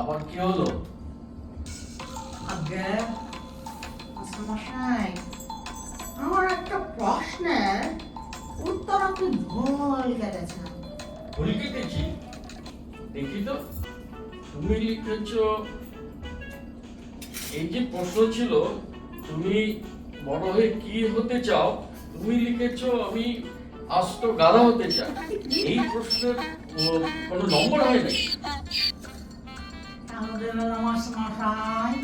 আবার কি হলো? আগে মশাই, আমার একটা প্রশ্নের উত্তর আপনি ভুল কেটেছেন। ভুল কেটেছি? দেখি তো। তুমি লিখেছ, এই যে প্রশ্ন ছিল তুমি বড় হয়ে কি হতে চাও, তুমি লিখেছ আমি আস্ত গাধা হতে চাই। এই প্রশ্নের কোনো নম্বর হয় নাই। আমাদের মশাই,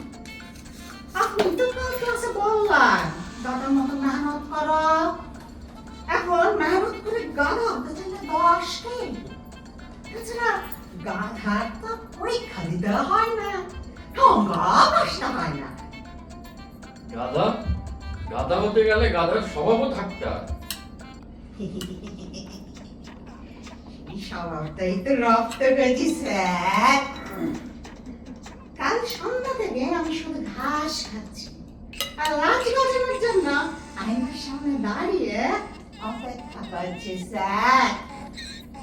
আপনি তো কাল ক্লাসে বললেন দাদার মতো মেহনত করো। এখন মেহনত করে গাধা হতে চাইলে 10টি। এছাড়া গাধার তো পরীক্ষা দিতে হয় না, সংজ্ঞা আসতে হয় না। গাধা গাধা হতে গেলে গাধার স্বভাবও থাকতে হয়। এই স্বভাবটাই তো রপ্ত করেছি স্যার। কাল সন্ধ্যা থেকে আমি শুধু ঘাস খাচ্ছি আর লাঞ্চ গজানোর জন্য আয়নার সামনে দাঁড়িয়ে অপেক্ষা করছি স্যার।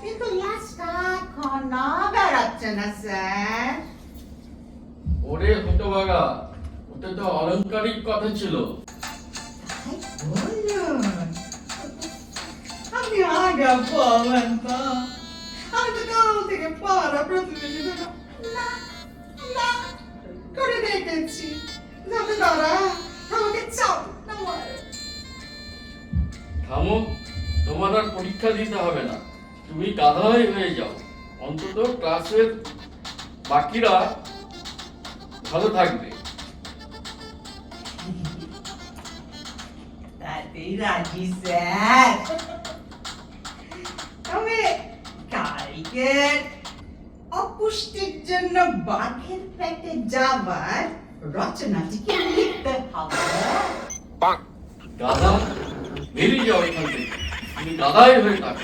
কিন্তু লাশটা এখনো বেড়াচ্ছে না স্যার। ওরে হতভাগা, ওটা তো অলংকারিক কথা ছিল। তাই বলুন, আপনি আগে বলেন তো। আমি তো কাল থেকে পাড়া প্রতিবেশী থেকে না না করে রেখেছি যাতে তারা আমাকে চাপ না মারে। থামো, তোমার আর পরীক্ষা দিতে হবে না, তুমি গাধাই হয়ে যাও। অন্তত ক্লাসের বাকিরা ভালো থাকবে। তাতেই রাজি স্যার। তবে কালকে অপুষ্টির জন্য বাঘের পেটে যাবার রচনাটিকে লিখতে হবে। গাধা, বেরিয়ে যাও এখান থেকে, তুমি গাধাই হয়ে থাকো।